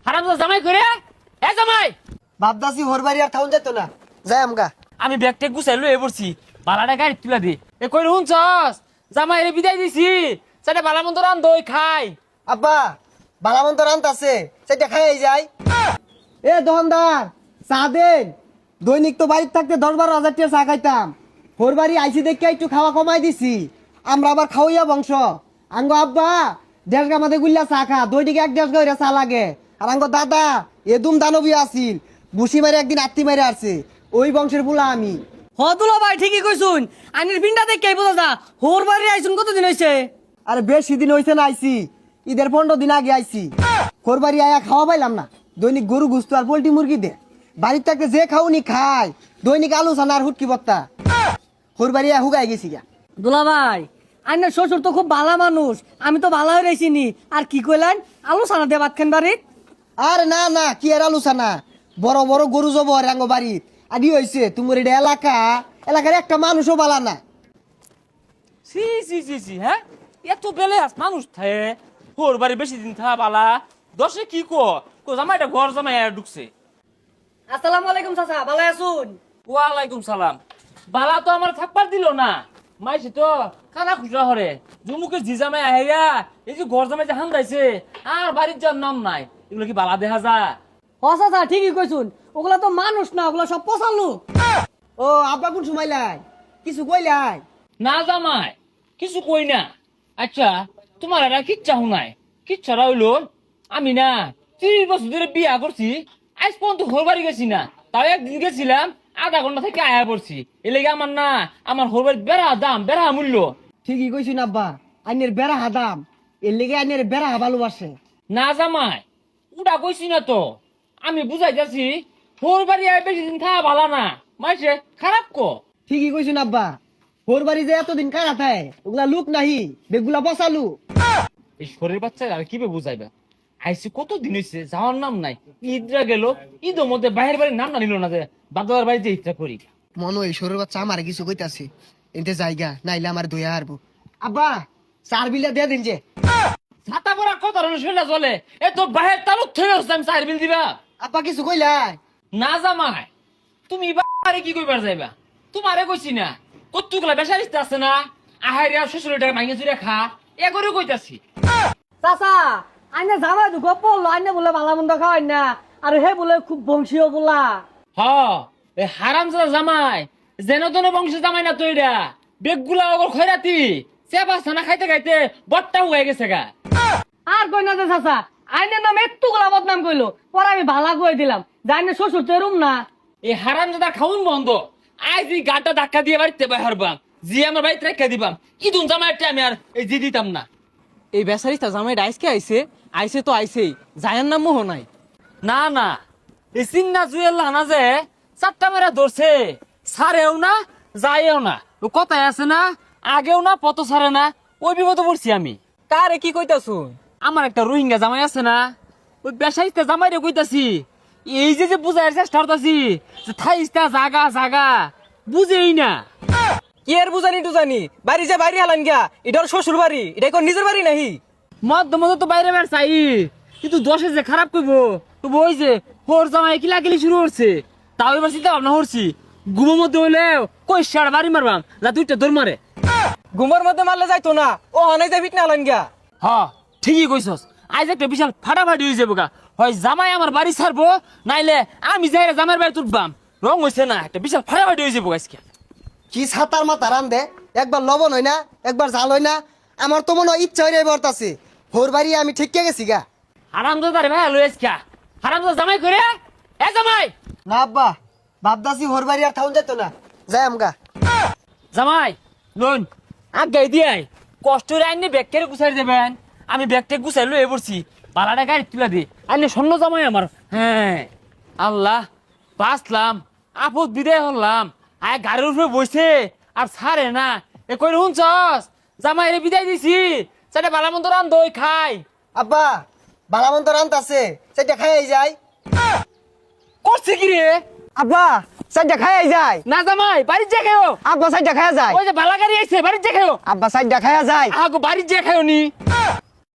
হারামজাদা জামাই করে এ জামাই বাপদাসি হোর বাড়ি আর থাউন যেত না যাই আমগা। আমি ব্যাগটা গুছাই লয়ে পড়ছি বালাটা গাড়ি তুলা দে এ কই হুনছস জামাই রে বিদায় দিছি সেটা বালা মন্দ রান দই খাই আব্বা বালামন্ত রান্ত আছে সেটা খাই যাই। এ দোকানদার চা দেন। দৈনিক তো বাড়িতে থাকতে 10-12 হাজার টাকা চা খাইতাম। হোর বাড়ি আইসি দেখে একটু খাওয়া কমাই দিছি। আমরা আবার খাওয়াইয়া বংশ। আঙ্গ আব্বা 1.5 গা মাঝে গুল্লা চা খা, দৈনিক 1-1.5 গা চা লাগে। আর আঙ্গ দাদা এদুম দানবী আছিল, বুসি মারে একদিন আত্মি মারে আসছে। ওই বংশের বুলা আমি। হতুলো ভাই ঠিকই কইছুন। আইনের পিন্ডা দেখে বোঝা যা হোর বাড়ি আইছুন কতদিন হইছে? আরে বেশি দিন হইছে না আইছি, ঈদের 15 দিন আগে আইছি। হোর বাড়ি আয়া খাওয়া পাইলাম না। দৈনিক গরু গুস্ত আর পোল্ট্রি মুরগি দে। বাড়িতে থাকতে যে খাওনি খায়, দৈনিক আলু সানা আর হুটকি বত্তা। হোর বাড়ি আয়া হুগাই গেছি গা। দুলা ভাই আইনের শ্বশুর তো খুব ভালো মানুষ, আমি তো ভালো হয়ে রইছিনি। আর কি কইলেন আলু সানা দিয়ে ভাত খান বাড়ি? আর না না কি আর আলু সানা, বড় বড় গরু জব রাঙ্গ বাড়ি আদি হইছে। তোমার এটা এলাকার একটা মানুষও বালা না। সি সি সি সি হ্যাঁ এত বেলে আস মানুষ থাকে হোর বাড়ি বেশি দিন থা বালা দশে কি কো জামাইটা ঘর জামাই আর ঢুকছে। আসসালামু আলাইকুম চাচা, ভালো আছুন? ওয়ালাইকুম সালাম। বালা তো আমার থাকবার দিল না, মাইছে তো কানা খুচরা হরে জুমুকে জি জামাই আহেয়া এই যে ঘর জামাই যে হান্দাইছে আর বাড়ির যার নাম নাই, এগুলো কি বালা দেখা যায়? হ চাচা ঠিকই কইছুন, ওগুলা তো মানুষ না, ওগুলা সব পচালু। ও আব্বা কোন সময় লাই কিছু কইলাই? না জামাই কিছু কই না। আচ্ছা তোমার এরা কিচ্ছা শুনাই কিচ্ছারা হইলো আমি না 30 বছর ধরে বিয়া করছি, আজ পর্যন্ত হোর বাড়ি গেছি না। তাও একদিন গেছিলাম, আধা ঘন্টা থেকে আয়া পড়ছি। এ লেগে আমার না আমার হোর বাড়ি বেড়া দাম বেড়া মূল্য। ঠিকই কইছুন আব্বা, আইনের বেড়া হাদাম, এর লেগে আইনের বেড়া ভালোবাসে। না জামাই উড়া কইছি না তো, আমি বুঝাই যাচ্ছি হোর বাড়ি আয় বেশি দিন থাকা ভালো না, মাইছে খারাপ কো। ঠিকই কইছুন আব্বা, হোর বাড়ি যে এতদিন কারা থাকে ওগুলা লুক নাহি, বেগুলা বসালু। এই শরীর বাচ্চা আর কিভাবে বুঝাইবা? আইসি কত দিন হয়েছে যাওয়ার নাম নাই, ঈদরা গেল ঈদের মধ্যে বাইরের বাড়ির নাম না নিল না যে বাদার বাড়িতে ঈদটা করি। মনে হয় সরুর বাচ্চা আমার কিছু কইতাছে, এতে জায়গা নাইলে আমার দইয়া হারবো। আব্বা 4 বিলা দিয়ে দিন যে। ছাতা পরা কত ধরনের শরীর চলে এ তো বাহের তালুক থেকে হচ্ছে আমি 4 বিল দিবা। আব্বা কিছু কইলাই? না জামাই তুমি বাড়ি কি কইবার যাইবা? তোমারে কইছি না কতগুলা বেসারিস্তা আছে না আহারিয়া শ্বশুরের টাকা মাইনে চুরে খা এ করে কইতাছি। চাচা আইনে জামাই তো গপ পড়লো, আইনে বলে ভালো মন্দ খাওয়াই না, আর হে বলে খুব বংশীয় বলা। হ এই হারামজাদা জামাই যেন তেন বংশ জামাই না তো এটা বেগগুলা ওগর খয়রাতি চেপা ছানা খাইতে খাইতে বট্টা হয়ে গেছে গা। আর কই না যে চাচা আইনের নাম একটু গোলা বদনাম কইলো, পরে আমি ভালা কই দিলাম জানি শ্বশুর তো এরম না। এই হারামজাদা খাউন বন্ধ, আজ এই গাটা ধাক্কা দিয়ে বাড়িতে বাইরবাম জি আমার বাড়িতে রেখে দিবাম, ইদুন জামাইটা আমি আর এই জি দিতাম না। এই বেচারিটা জামাই আইসকে আইছে তো আইছেই, জায়ার নাম মোহ নাই। না না এই চিন্না জুয়েল না যে 4টা মেরা ধরছে, সারেও না যায়ও না, ও কথাই আছে না আগেও না পত সারে না, ওই বিপদে পড়ছি আমি। কারে কি কইতাছু? আমার একটা রোহিঙ্গা জামাই আছে না, ওই বেসাইতে জামাই রে কইতাছি এই যে বুঝাইর চেষ্টা করতাছি যে থাইস্তা জাগা জাগা বুঝেই না। কি আর বুঝানি টুজানি, বাড়ি যে বাড়ি হালান গিয়া, এটার শ্বশুর বাড়ি, এটা কোন নিজের বাড়ি নাহি? মধ্যে মধ্যে তো বাইরে বের চাই, কিন্তু দশে যে খারাপ করবো তো ওই যে হোর জামাই কিলাকিলি শুরু করছে, তাও এবার চিন্তা ভাবনা করছি ঘুমের মধ্যে হইলেও কই সার বাড়ি মারবাম যা 2টা দৌড় মারে। ঘুমের মধ্যে মারলে যাইতো না, ও হানাই যাই ফিটনা হালান গিয়া। হ ঠিকই কইছস, আজ একটা বিশাল ফাটাফাটি হয়ে যাবো গা, হয় জামাই আমার বাড়ি ছাড়বো নাইলে আমি যাই জামাইয়ের বাড়ি তুলবাম। রং হইছে না, একটা বিশাল ফাটাফাটি হয়ে যাবো আজকে। কি ছাতার মাথা রান দে, একবার লবণ হয় না একবার জাল হয় না। আমার তো মনে হয় ইচ্ছা হয়ে বর্তাছে, হোর বাড়ি আমি ঠিক গেছি গা। হারামজাদারে ভাই লই আজকে হারামজাদা জামাই করে এ জামাই। না আব্বা বাপদাসি হোর বাড়ি আর থাউন যেত না, যাই আমগা। জামাই লোন আগাই দিয়াই কষ্ট রে আইনে ব্যাগকে গুছাই দেবেন, আমি ব্যাগটা গুছাই লয়ে পড়ছি বালাটা গাড়ি তুলে দি আইনে স্বর্ণ জামাই আমার। হ্যাঁ আল্লাহ বাঁচলাম, আপদ বিদায় হলাম। আয় গাড়ির উপরে বসে আর ছাড়ে না, এ কই শুনছস জামাই রে বিদায় দিছি সেটা বালা মন্দ রান দই খাই। আব্বা বালামন্ত রান্ত আছে সেটা খাই যায়। করছে কি রে? আব্বা সাইডটা খাই যায়। না জামাই বাড়ির যে খাও। আব্বা সাইডটা খাই যায়। ওই যে বালা গাড়ি আইছে বাড়ির যে খাও। আব্বা সাইডটা খাই যায়। আগো বাড়ির যে খাও নি।